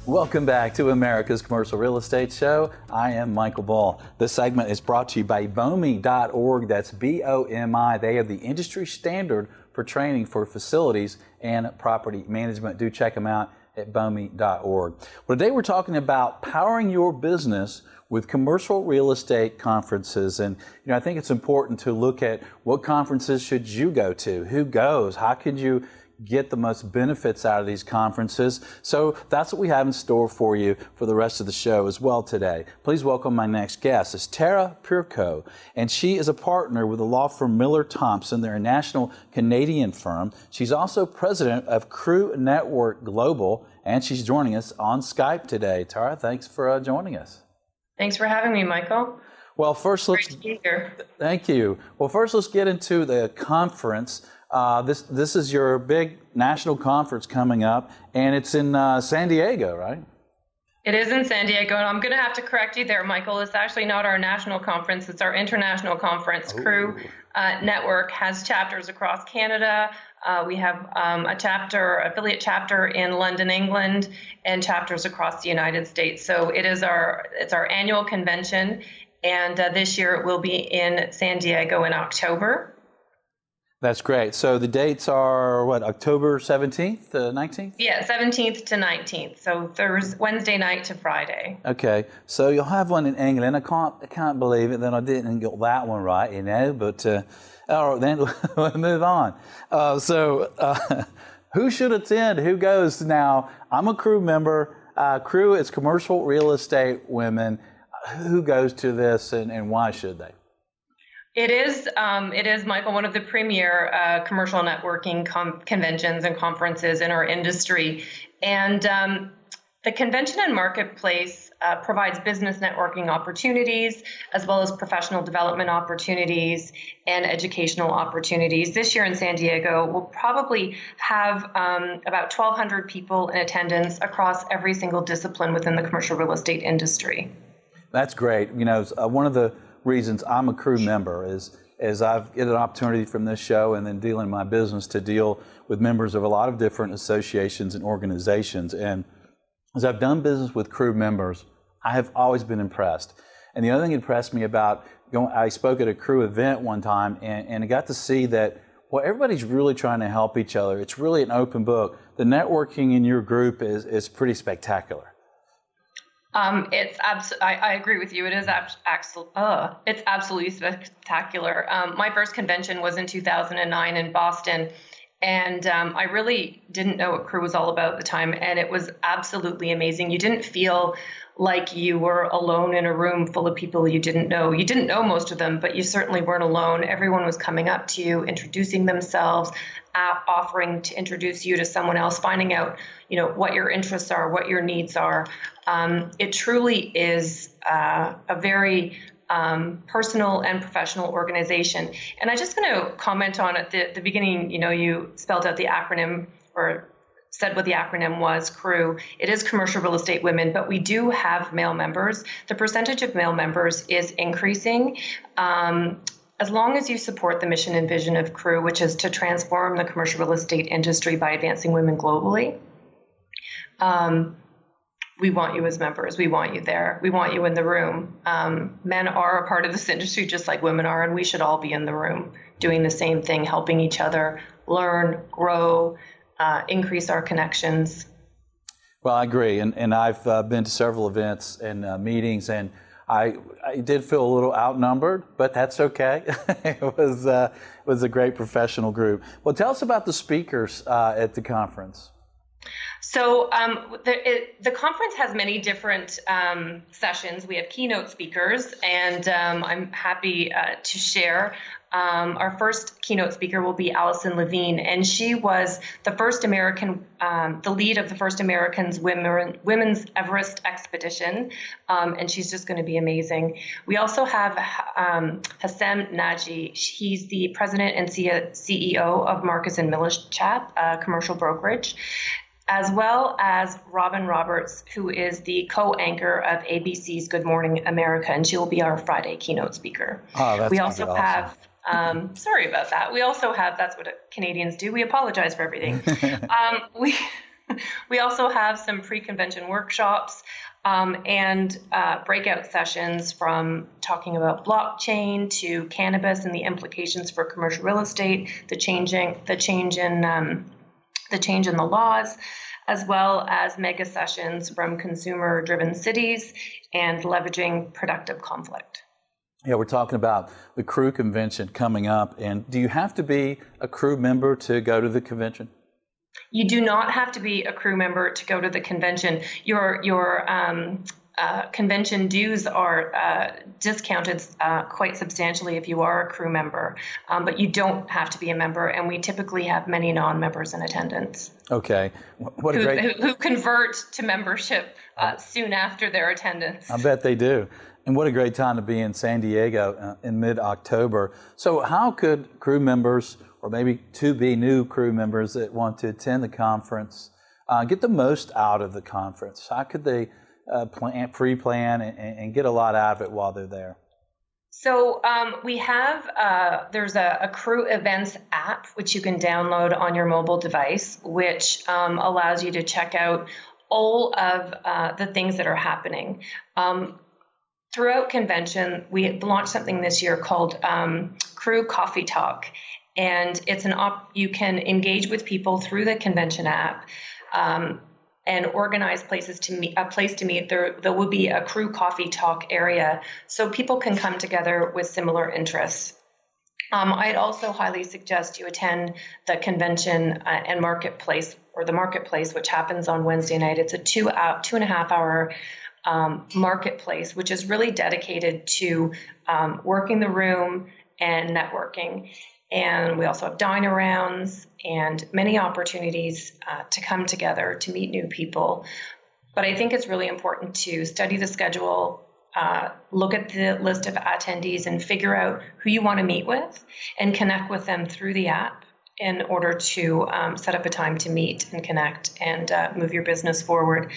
Welcome back to America's Commercial Real Estate Show. I am Michael Bull. This segment is brought to you by BOMI.org. That's BOMI. They have the industry standard for training for facilities and property management. Do check them out at BOMI.org. Well, today we're talking about powering your business with commercial real estate conferences. And I think it's important to look at what conferences should you go to? Who goes? How could you get the most benefits out of these conferences? So that's what we have in store for you for the rest of the show as well today. Please welcome my next guest. It's Tara Piurko, and she is a partner with the law firm Miller Thompson. They're a national Canadian firm. She's also president of Crew Network Global, and she's joining us on Skype today. Tara, thanks for joining us. Thanks for having me, Michael. Well, first let's thank you. Well, first let's get into the conference. This is your big national conference coming up, and it's in San Diego, right? It is in San Diego, and I'm going to have to correct you there, Michael. It's actually not our national conference. It's our international conference. Ooh. Crew Network has chapters across Canada. We have affiliate chapter in London, England, and chapters across the United States. So it's our annual convention, and this year it will be in San Diego in October. That's great. So the dates are what, October 17th, 19th? Yeah, 17th to 19th. So Wednesday night to Friday. Okay. So you'll have one in England. I can't believe it that I didn't get that one right, but all right, then we'll move on. Who should attend? Who goes now? I'm a Crew member. Crew is commercial real estate women. Who goes to this, and why should they? It is, Michael, one of the premier commercial networking conventions and conferences in our industry. And the convention and marketplace provides business networking opportunities, as well as professional development opportunities and educational opportunities. This year in San Diego, we'll probably have about 1,200 people in attendance across every single discipline within the commercial real estate industry. That's great. One of the reasons I'm a Crew member is I've get an opportunity from this show and then dealing in my business to deal with members of a lot of different associations and organizations. And as I've done business with Crew members, I have always been impressed. And the other thing that impressed me about I spoke at a Crew event one time and I got to see that everybody's really trying to help each other. It's really an open book. The networking in your group is pretty spectacular. I agree with you. It is it's absolutely spectacular. My first convention was in 2009 in Boston, and I really didn't know what Crew was all about at the time, and it was absolutely amazing. You didn't feel like you were alone in a room full of people you didn't know. You didn't know most of them, but you certainly weren't alone. Everyone was coming up to you, introducing themselves, offering to introduce you to someone else, finding out, what your interests are, what your needs are. It truly is a very personal and professional organization. And I'm just going to comment on at the beginning, you spelled out the acronym or said what the acronym was, Crew. It is Commercial Real Estate Women, but we do have male members. The percentage of male members is increasing. As long as you support the mission and vision of Crew, which is to transform the commercial real estate industry by advancing women globally, we want you as members. We want you there. We want you in the room. Men are a part of this industry just like women are, and we should all be in the room doing the same thing, helping each other learn, grow, increase our connections. Well, I agree, and I've been to several events and meetings, and I did feel a little outnumbered, but that's okay. It was a great professional group. Well, tell us about the speakers at the conference. So the conference has many different sessions. We have keynote speakers, and I'm happy to share. Our first keynote speaker will be Allison Levine, and she was the first American, the lead of the first Americans Women's Everest Expedition, and she's just going to be amazing. We also have Hassem Naji. He's the president and CEO of Marcus & Millichap, commercial brokerage. as well as Robin Roberts, who is the co-anchor of ABC's Good Morning America, and she will be our Friday keynote speaker. Oh, that's We gonna also be awesome. have, sorry about that. We also have, that's what Canadians do. We apologize for everything. We also have some pre-convention workshops and breakout sessions from talking about blockchain to cannabis and the implications for commercial real estate, the change in the laws, as well as mega sessions from consumer-driven cities and leveraging productive conflict. Yeah, we're talking about the crew convention coming up, and do you have to be a crew member to go to the convention? You do not have to be a crew member to go to the convention. Your convention dues are discounted quite substantially if you are a crew member, but you don't have to be a member, and we typically have many non-members in attendance. Okay. What a who convert to membership soon after their attendance. I bet they do. And what a great time to be in San Diego in mid-October. So how could crew members, or maybe to-be new crew members that want to attend the conference, get the most out of the conference? How could they pre-plan and get a lot out of it while they're there? So we have, there's a crew events app, which you can download on your mobile device, which allows you to check out all of the things that are happening. Throughout convention, we launched something this year called Crew Coffee Talk. And it's you can engage with people through the convention app and organize places to meet. A place to meet. There will be a crew coffee talk area, so people can come together with similar interests. I'd also highly suggest you attend the convention and marketplace, or the marketplace, which happens on Wednesday night. It's a 2.5 hour marketplace, which is really dedicated to working the room and networking. And we also have dine-arounds and many opportunities to come together to meet new people. But I think it's really important to study the schedule, look at the list of attendees and figure out who you want to meet with and connect with them through the app in order to set up a time to meet and connect and move your business forward.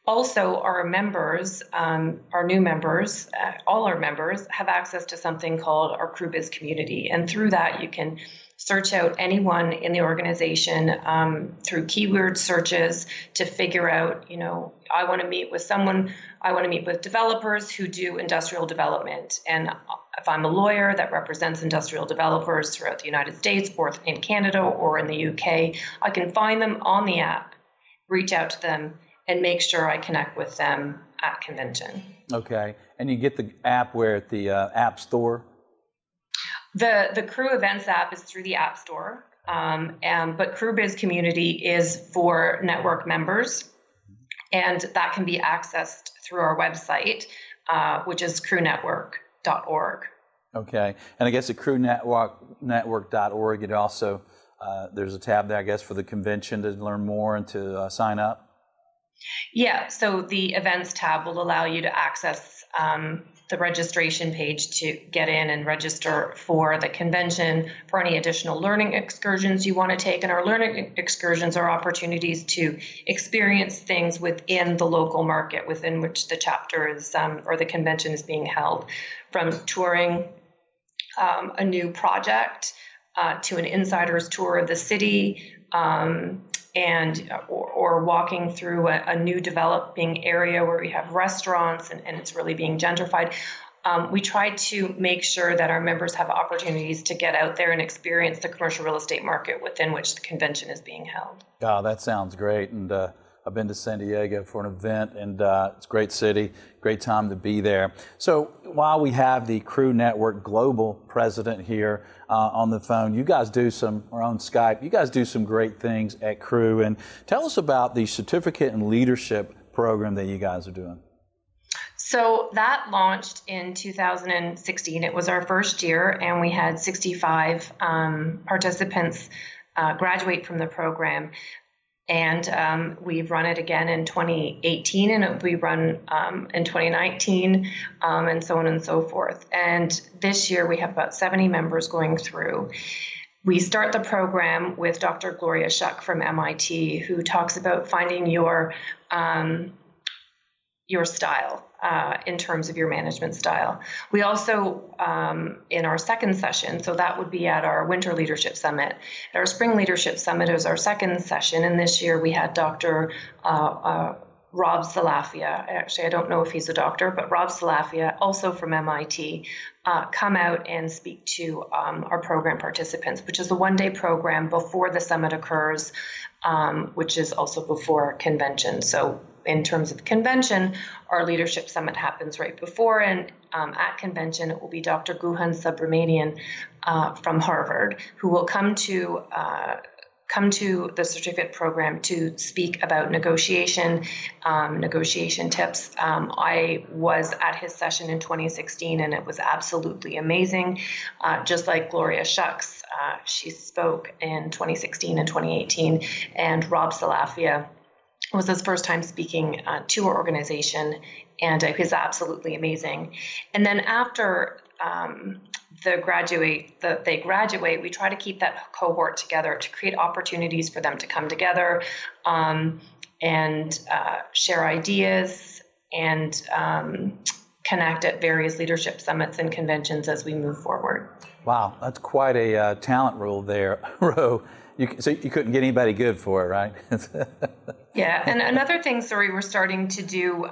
Also, our members, our new members, all our members have access to something called our Crew Biz community. And through that, you can search out anyone in the organization through keyword searches to figure out, I want to meet with someone, I want to meet with developers who do industrial development. And if I'm a lawyer that represents industrial developers throughout the United States or in Canada or in the UK, I can find them on the app, reach out to them, and make sure I connect with them at convention. Okay. And you get the app where at the App Store? The Crew Events app is through the App Store, but Crew Biz Community is for network members, and that can be accessed through our website, which is crewnetwork.org. Okay. And I guess at crewnetwork.org, it also, there's a tab there, I guess, for the convention to learn more and to sign up? Yeah, so the events tab will allow you to access the registration page to get in and register for the convention, for any additional learning excursions you want to take. And our learning excursions are opportunities to experience things within the local market within which the chapter is or the convention is being held, from touring a new project to an insider's tour of the city, or walking through a new developing area where we have restaurants and it's really being gentrified. We try to make sure that our members have opportunities to get out there and experience the commercial real estate market within which the convention is being held. Oh, that sounds great. And I've been to San Diego for an event, and it's a great city, great time to be there. So while we have the Crew Network Global President here on the phone, you guys do or on Skype, you guys do some great things at Crew. And tell us about the Certificate in Leadership program that you guys are doing. So that launched in 2016. It was our first year, and we had 65 participants graduate from the program. And we've run it again in 2018, and it will be run in 2019, and so on and so forth. And this year we have about 70 members going through. We start the program with Dr. Gloria Schuck from MIT, who talks about finding your style in terms of your management style. We also, in our second session, so that would be at our Winter Leadership Summit. Our Spring Leadership Summit is our second session, and this year we had Dr. Rob Salafia. Actually, I don't know if he's a doctor, but Rob Salafia, also from MIT, come out and speak to our program participants, which is a one-day program before the summit occurs, which is also before convention. So in terms of convention, our leadership summit happens right before, and at convention, it will be Dr. Guhan Subramanian from Harvard, who will come to the certificate program to speak about negotiation tips. I was at his session in 2016, and it was absolutely amazing. Just like Gloria Schucks, she spoke in 2016 and 2018, and Rob Salafia was his first time speaking to our organization, and it was absolutely amazing. And then after they graduate, we try to keep that cohort together to create opportunities for them to come together and share ideas and connect at various leadership summits and conventions as we move forward. Wow, that's quite a talent role there, Ro. So you couldn't get anybody good for it, right? Yeah, and another thing, we're starting to do,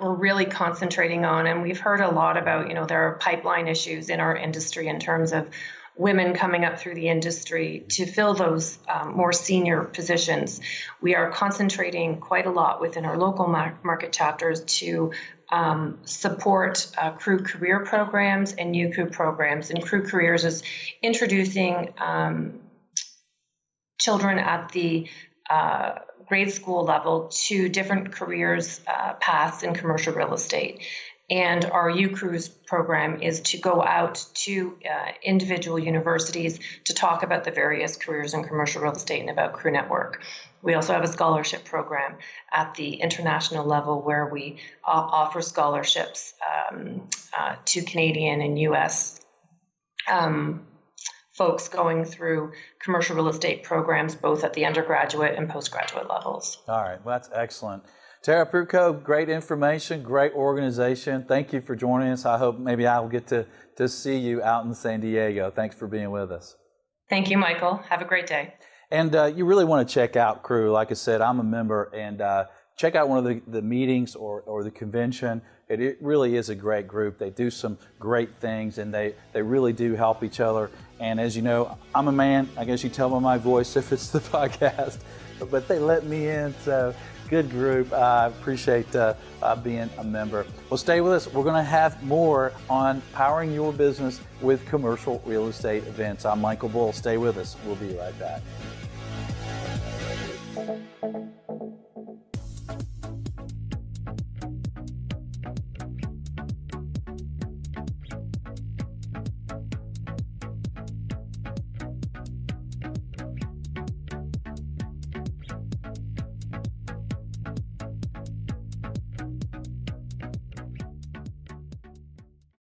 we're really concentrating on, and we've heard a lot about, there are pipeline issues in our industry in terms of women coming up through the industry to fill those more senior positions. We are concentrating quite a lot within our local market chapters to support crew career programs and new crew programs. And crew careers is introducing children at the grade school level to different careers paths in commercial real estate. And our U-Crews program is to go out to individual universities to talk about the various careers in commercial real estate and about Crew Network. We also have a scholarship program at the international level where we offer scholarships to Canadian and U.S. Folks going through commercial real estate programs, both at the undergraduate and postgraduate levels. All right, well, that's excellent. Tara Piurko, great information, great organization. Thank you for joining us. I hope maybe I will get to see you out in San Diego. Thanks for being with us. Thank you, Michael. Have a great day. And you really want to check out Crew. Like I said, I'm a member, and check out one of the meetings or the convention. It really is a great group. They do some great things, and they really do help each other. And as you know, I'm a man. I guess you tell by my voice if it's the podcast, but they let me in, so good group. I appreciate being a member. Well, stay with us. We're going to have more on powering your business with commercial real estate events. I'm Michael Bull. Stay with us. We'll be right back.